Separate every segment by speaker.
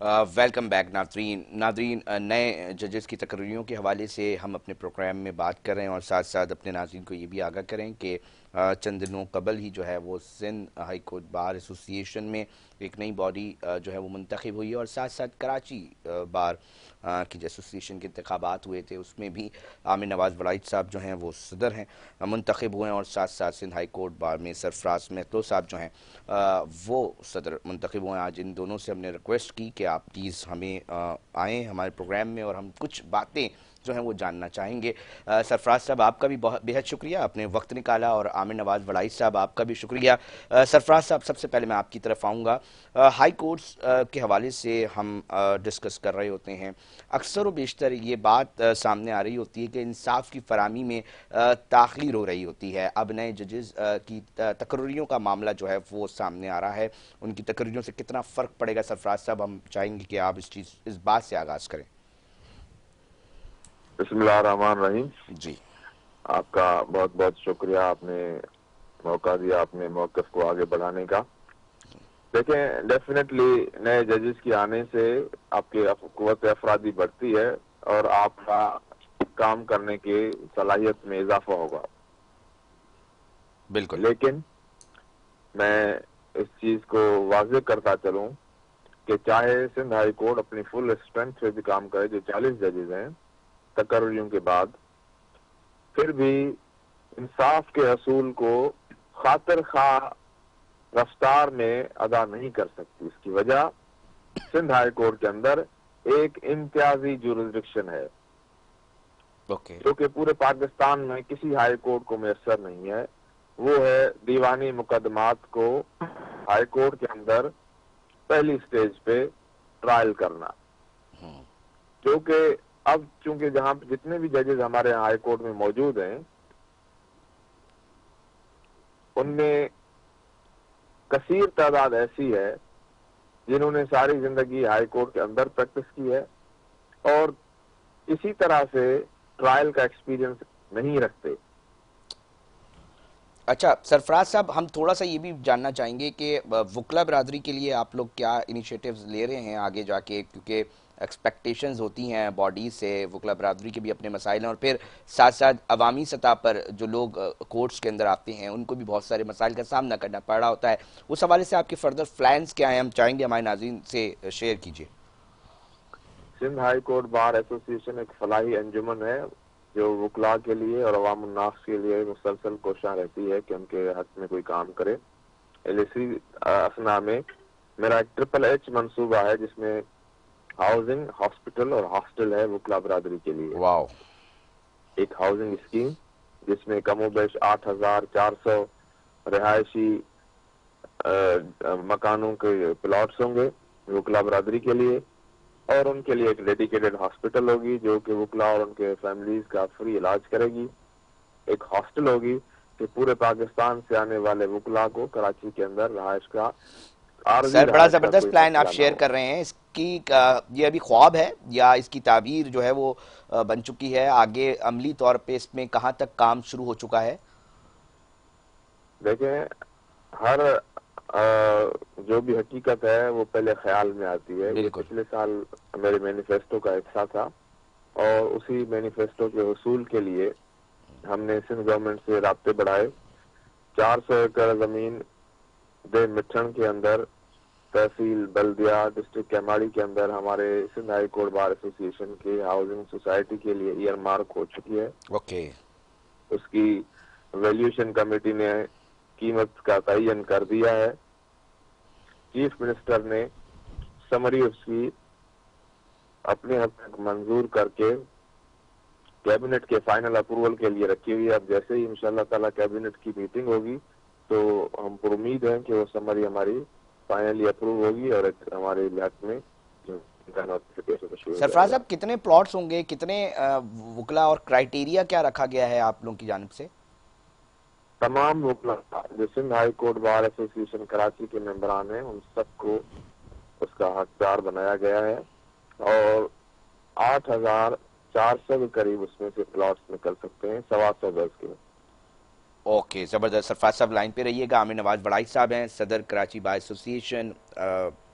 Speaker 1: Welcome back ناظرین نئے ججز کی تقرریوں کے حوالے سے ہم اپنے پروگرام میں بات کر رہے ہیں اور ساتھ ساتھ اپنے ناظرین کو یہ بھی آگاہ کریں کہ چند دنوں قبل ہی جو ہے وہ سندھ ہائی کورٹ بار ایسوسی ایشن میں ایک نئی باڈی جو ہے وہ منتخب ہوئی ہے، اور ساتھ ساتھ کراچی بار کی جو ایسوسی ایشن کے انتخابات ہوئے تھے اس میں بھی عامر نواز وڑائچ صاحب جو ہیں وہ صدر ہیں منتخب ہوئے ہیں، اور ساتھ ساتھ سندھ ہائی کورٹ بار میں سرفراز مہتو صاحب جو ہیں وہ صدر منتخب ہوئے ہیں۔ آج ان دونوں سے ہم نے ریکویسٹ کی کہ آپ پلیز ہمیں آئیں ہمارے پروگرام میں، اور ہم کچھ باتیں جو ہیں وہ جاننا چاہیں گے۔ سرفراز صاحب آپ کا بھی بہت بے حد شکریہ، آپ نے وقت نکالا، اور عامر نواز وڑائچ صاحب آپ کا بھی شکریہ۔ سرفراز صاحب سب سے پہلے میں آپ کی طرف آؤں گا۔ ہائی کورٹس کے حوالے سے ہم ڈسکس کر رہے ہوتے ہیں، اکثر و بیشتر یہ بات سامنے آ رہی ہوتی ہے کہ انصاف کی فراہمی میں تاخیر ہو رہی ہوتی ہے۔ اب نئے ججز کی تقرریوں کا معاملہ جو ہے وہ سامنے آ رہا ہے، ان کی تقرریوں سے کتنا فرق پڑے گا؟ سرفراز صاحب ہم چاہیں گے کہ آپ اس بات سے آغاز کریں۔
Speaker 2: بسم اللہ الرحمن الرحیم۔
Speaker 1: جی
Speaker 2: آپ کا بہت بہت شکریہ، آپ نے موقع دیا اپنے موقف کو آگے بڑھانے کا۔ دیکھیں، ڈیفینیٹلی نئے ججز کی آنے سے آپ کی قوت افرادی بڑھتی ہے اور آپ کا کام کرنے کی صلاحیت میں اضافہ ہوگا،
Speaker 1: بالکل
Speaker 2: لیکن میں اس چیز کو واضح کرتا چلوں کہ چاہے سندھ ہائی کورٹ اپنی فل اسٹرینتھ سے بھی کام کرے، جو 40 ججز ہیں تقرریوں کے بعد، پھر بھی انصاف کے اصول کو خاطر خواہ رفتار میں ادا نہیں کر سکتی۔ اس کی وجہ سندھ ہائی کورٹ کے اندر ایک امتیازی جورسڈکشن ہے
Speaker 1: اوکے
Speaker 2: جو کہ پورے پاکستان میں کسی ہائی کورٹ کو میسر نہیں ہے۔ وہ ہے دیوانی مقدمات کو ہائی کورٹ کے اندر پہلی سٹیج پہ ٹرائل کرنا، جو کہ اب چونکہ جہاں جتنے بھی ججز ہمارے ہائی کورٹ میں موجود ہیں ان میں کثیر تعداد ایسی ہے جنہوں نے ساری زندگی ہائی کورٹ کے اندر پریکٹس کی ہے اور اسی طرح سے ٹرائل کا ایکسپیرینس نہیں رکھتے۔
Speaker 1: اچھا سرفراز صاحب، ہم تھوڑا سا یہ بھی جاننا چاہیں گے کہ وکلا برادری کے لیے آپ لوگ کیا انیشیٹیوز لے رہے ہیں آگے جا کے، کیونکہ ایکسپیکٹیشنز ہوتی ہیں باڈیز سے، وکلا برادری کے بھی اپنے مسائل ہیں، اور پھر ساتھ ساتھ عوامی سطح پر جو لوگ کورٹس کے اندر آتے ہیں ان کو بھی بہت سارے مسائل کا سامنا کرنا پڑ رہا ہوتا ہے۔ اس حوالے سے آپ کے فردر پلانز کیا ہیں؟ ہم چاہیں گے ہمارے ناظرین سے شیئر کیجیے۔
Speaker 2: سندھ ہائی کورٹ بار ایسوسی ایشن ایک فلاحی انجمن ہے جو وکلاء کے لیے اور عوام الناس کے لیے مسلسل کوشاں رہتی ہے کہ ان کے حق میں کوئی کام کرے۔ اسی اسنا میں میرا ایک ٹرپل ایچ منصوبہ ہے جس میں ہاؤسنگ، ہاسپٹل اور ہاسٹل ہے وکلاء برادری کے لیے۔
Speaker 1: واو،
Speaker 2: ایک ہاؤسنگ اسکیم جس میں کم و بیش 8,400 رہائشی مکانوں کے پلاٹس ہوں گے وکلاء برادری کے لیے، اور ان کے لیے ایک ڈیڈیکیٹڈ ہاسپٹل ہوگی جو کہ وکلاء اور ان کے فیملیز کا فری علاج کرے گی۔ ایک ہاسٹل ہوگی کہ پورے پاکستان سے آنے والے وکلاء کو کراچی کے اندر رہائش کا، عارضی
Speaker 1: سر بڑا
Speaker 2: رہائش کا
Speaker 1: زبردست
Speaker 2: کوئی
Speaker 1: پلان آپ
Speaker 2: مسئلہ نہ
Speaker 1: شیئر
Speaker 2: ہو۔
Speaker 1: کر رہے ہیں۔ اس کی یہ ابھی خواب ہے یا اس کی تعبیر جو ہے وہ بن چکی ہے؟ آگے عملی طور پہ اس میں کہاں تک کام شروع ہو چکا ہے؟
Speaker 2: دیکھیں، ہر جو بھی حقیقت ہے وہ پہلے خیال میں آتی ہے۔ یہ
Speaker 1: بالکل
Speaker 2: پچھلے سال میرے مینیفیسٹو کا حصہ تھا، اور اسی مینیفیسٹو کے حصول کے لیے ہم نے سندھ گورنمنٹ سے رابطے بڑھائے۔ 400 ایکڑ زمین دے مٹھن کے اندر تحصیل بلدیہ ڈسٹرکٹ کیماڑی کے اندر ہمارے سندھ ہائی کورٹ بار ایسوسی ایشن کے ہاؤسنگ سوسائٹی کے لیے ایئر مارک ہو چکی ہے۔
Speaker 1: اوکے،
Speaker 2: اس کی ویلیوشن کمیٹی نے قیمت کا تعین کر دیا ہے۔ چیف منسٹر نے سمری اس کی اپنے حد تک منظور کر کے کیبنٹ کے فائنل اپروول کے لیے رکھی ہوئی ہے۔ اب جیسے ہی انشاءاللہ تعالی کیبنٹ کی میٹنگ ہوگی تو ہم پر امید ہیں کہ وہ سمری ہماری فائنلی اپروو ہوگی اور ہمارے علاقے میں نوٹیفیکیشن شروع ہو جائے
Speaker 1: سرفراز
Speaker 2: گا۔
Speaker 1: صاحب کتنے پلاٹس ہوں گے، کتنے وکلا، اور کرائیٹیریا کیا رکھا گیا ہے آپ لوگوں کی جانب سے؟
Speaker 2: تمام وکلاء جو سندھ ہائی کورٹ بار ایسوسی ایشن کراچی کے ممبران ہیں ان سب کو اس کا حقدار بنایا گیا ہے، اور 8,400 کے قریب اس میں سے پلاٹس نکل سکتے ہیں 125 گز کے۔
Speaker 1: اوکے، زبردست۔ سرفراز صاحب لائن پہ رہیے گا۔ عامر نواز وڑائچ صاحب ہیں، صدر کراچی بار ایسوسی ایشن،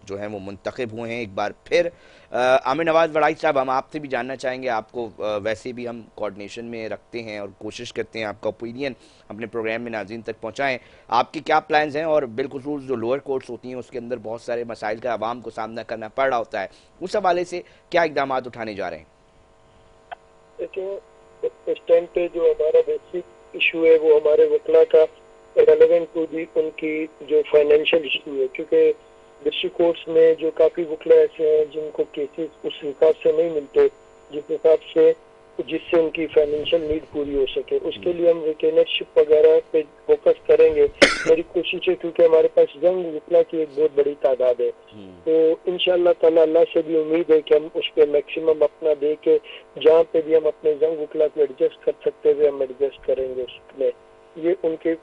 Speaker 1: جو ہیں وہ منتخب ہوئے ہیں ایک بار پھر۔ عامر نواز وڑائی صاحب، ہم آپ سے بھی جاننا چاہیں گے، آپ کو ویسے بھی ہم کوارڈینیشن میں رکھتے ہیں اور کوشش کرتے ہیں آپ کا اوپینین اپنے پروگرام میں ناظرین تک پہنچائیں، آپ کے کیا پلانز ہیں؟ اور بالخصوص جو لوئر کورٹس ہوتی ہیں اس کے اندر بہت سارے مسائل کا عوام کو سامنا کرنا پڑ رہا ہوتا ہے، اس حوالے سے کیا اقدامات اٹھانے جا رہے ہیں؟
Speaker 3: دیکھیں، اس ٹائم پہ جو ہمارا بیسک ایشو ہے وہ ہمارے وکلا کا ریلیونٹ ٹو دی ان کی جو فائنینشیل ایشو ہے، کیونکہ ڈسٹرکٹ کورٹس میں جو کافی وکلا ایسے ہیں جن کو کیسز اس حساب سے نہیں ملتے جس سے ان کی فائنینشیل نیڈ پوری ہو سکے۔ اس کے لیے ہم ریٹینرشپ وغیرہ پہ فوکس کریں گے۔ میری کوشش ہے، کیونکہ ہمارے پاس ینگ وکلا کی ایک بہت بڑی تعداد ہے، تو انشاءاللہ تعالی اللہ سے بھی امید ہے کہ ہم اس پہ میکسیمم اپنا دے کے جہاں پہ بھی ہم اپنے ینگ وکلا کو ایڈجسٹ کر سکتے ہوئے ہم ایڈجسٹ کریں گے اس میں۔ یہ ان کے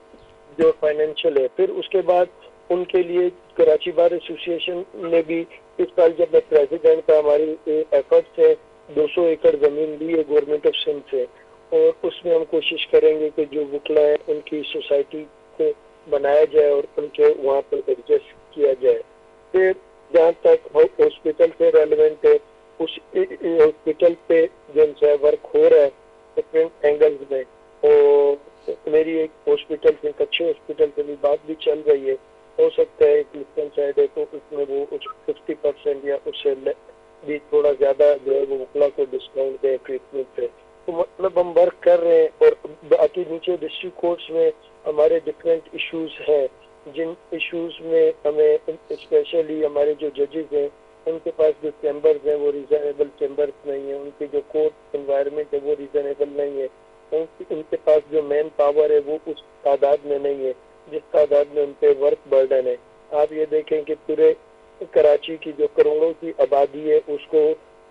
Speaker 3: جو فائنینشیل ہے۔ پھر اس کے بعد ان کے لیے کراچی بار ایسوسی ایشن نے بھی اس سال جب میں پریزیڈنٹ کا ہماری ایفرٹ سے 200 ایکڑ زمین لی ہے گورنمنٹ آف سندھ سے، اور اس میں ہم کوشش کریں گے کہ جو وکلا ہے ان کی سوسائٹی کو بنایا جائے اور ان کے وہاں پر ایڈجسٹ کیا جائے۔ پھر جہاں تک ہاسپٹل سے ریلیونٹ ہے، اس ہاسپٹل پہ جو ہے ورک ہو رہا ہے ڈفرینٹ اینگلز میں، اور میری ایک ہاسپٹل سے، ایک اچھے ہاسپٹل سے بھی بات بھی چل رہی ہے۔ ہو سکتا ہے ایک لسٹن سائڈ ہے تو اس میں وہ 50% یا اس سے بھی تھوڑا زیادہ جو ہے وہ وکلا کو ڈسکاؤنٹ دیں ٹریٹمنٹ پہ۔ تو مطلب ہم ورک کر رہے ہیں، اور باقی نیچے ڈسٹرکٹ کورٹس میں ہمارے ڈفرینٹ ایشوز ہیں، جن ایشوز میں ہمیں اسپیشلی ہمارے جو ججز ہیں ان کے پاس جو چیمبرز ہیں وہ ریزنیبل چیمبرز نہیں ہیں، ان کی جو کورٹ انوائرمنٹ ہے وہ ریزنیبل نہیں ہے، ان کے پاس جو مین پاور ہے وہ اس تعداد میں نہیں ہے جس تعداد میں ان پہ ورک برڈن ہے۔ آپ یہ دیکھیں کہ پورے کراچی کی جو کروڑوں کی آبادی ہے اس کو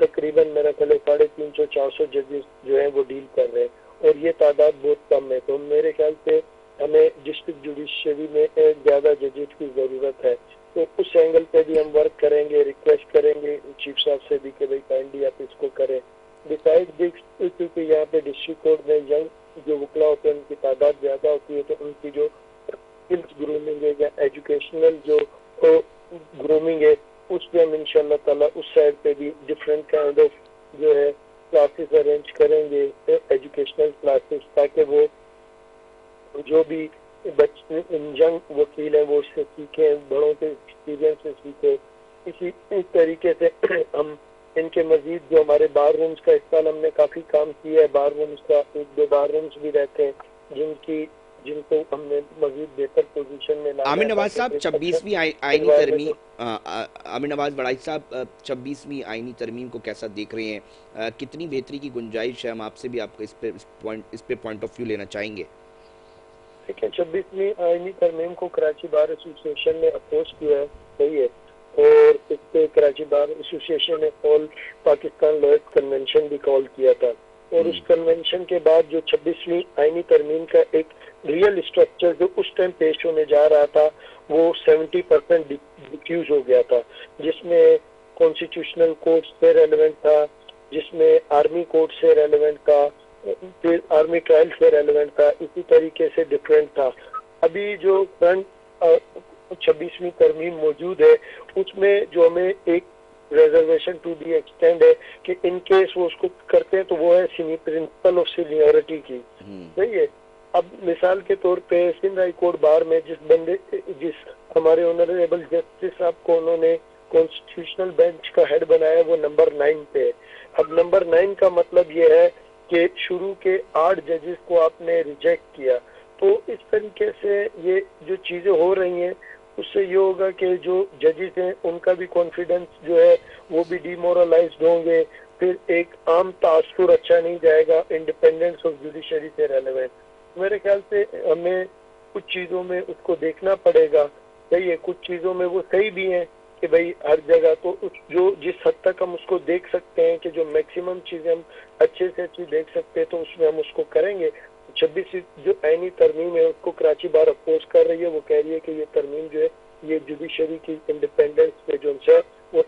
Speaker 3: تقریباً میرا خیال 350-400 ججز جو ہیں وہ ڈیل کر رہے ہیں، اور یہ تعداد بہت کم ہے۔ تو میرے خیال سے ہمیں ڈسٹرکٹ جوڈیشری میں زیادہ ججز کی ضرورت ہے، تو اس اینگل پہ بھی ہم ورک کریں گے، ریکویسٹ کریں گے چیف صاحب سے بھی کہ بھائی کائنڈلی آپ اس کو کریں۔ ڈیسائڈ کیونکہ یہاں پہ ڈسٹرکٹ کورٹ میں ینگ جو وکلا ہوتے ہیں ان کی تعداد زیادہ ہوتی ہے، تو ان کی جو اسکلس گرومنگ ہے یا ایجوکیشنل جو گرومنگ ہے اس پہ ہم انشاءاللہ تعالیٰ اس سائڈ پہ بھی ڈفرینٹ کائنڈ آف جو ہے کلاسز ارینج کریں گے، ایجوکیشنل کلاسز، تاکہ وہ جو بھی ینگ وکیل ہیں وہ اس سے سیکھیں، بڑوں کے ایکسپیرینس سے سیکھیں۔ اسی طریقے سے ہم ان کے مزید جو ہمارے بار رومز کا اس سال ہم نے کافی کام کیا ہے، بار رومز کا 1-2 بار رومز بھی رہتے ہیں جن کو ہم نے مزید بہتر پوزیشن میں لانا ہے۔
Speaker 1: عامر نواز صاحب، 26ویں آئینی ترمیم، عامر نواز وڑائی صاحب 26ویں آئینی ترمیم کو کیسا دیکھ رہے ہیں؟ کتنی بہتری کی گنجائش ہے؟ ہم آپ سے بھی آپ کو اس پہ پوائنٹ آف ویو لینا چاہیں گے۔
Speaker 3: دیکھیں، 26ویں آئینی ترمیم کو کراچی بار ایسوسی ایشن نے اپوز کیا ہے، صحیح ہے، اور اس پہ کراچی بار ایسوسی ایشن نے آل پاکستان لائرز کنونشن بھی کال کیا تھا، اور اس کنونشن کے بعد جو 26ویں آئینی ترمیم کا ایک ریئل اسٹرکچر جو اس ٹائم پیش ہونے جا رہا تھا وہ 70% ڈیفیوز ہو گیا تھا، جس میں کانسٹیٹیوشنل کورٹ سے ریلیونٹ تھا، جس میں آرمی کورٹ سے ریلیونٹ تھا، پھر آرمی ٹرائل سے ریلیونٹ تھا، اسی طریقے سے ڈفرینٹ تھا۔ ابھی جو فرنٹ 26ویں ترمیم موجود ہے اس میں جو ہمیں ایک ریزرویشن ٹو دی ایکسٹینڈ ہے کہ ان کیس وہ اس کو کرتے ہیں تو وہ ہے پرنسپل آف سینیورٹی کی، صحیح ہے۔ اب مثال کے طور پہ سندھ ہائی کورٹ بار میں جس ہمارے آنریبل جسٹس صاحب کو انہوں نے کانسٹیٹیوشنل بینچ کا ہیڈ بنایا وہ نمبر 9 پہ ہے۔ اب نمبر 9 کا مطلب یہ ہے کہ شروع کے 8 ججز کو آپ نے ریجیکٹ کیا، تو اس طریقے سے یہ جو چیزیں ہو رہی ہیں اس سے یہ ہوگا کہ جو ججز ہیں ان کا بھی کانفیڈنس جو ہے وہ بھی ڈی مورلائزڈ ہوں گے، پھر ایک عام تاثر اچھا نہیں جائے گا انڈیپینڈنس آف جوڈیشری سے ریلیونٹ۔ میرے خیال سے ہمیں کچھ چیزوں میں اس کو دیکھنا پڑے گا، صحیح ہے، کچھ چیزوں میں وہ صحیح بھی ہیں کہ بھائی ہر جگہ تو جو جس حد تک ہم اس کو دیکھ سکتے ہیں کہ جو میکسیمم چیزیں ہم اچھے سے اچھی دیکھ سکتے ہیں تو اس میں ہم اس کو کریں گے۔ 26 جو آئینی ترمیم ہے اس کو کراچی بار اپوز کر رہی ہے، وہ کہہ رہی ہے کہ یہ ترمیم جو ہے یہ جوڈیشری کی انڈیپینڈنس پہ جو ہے وہ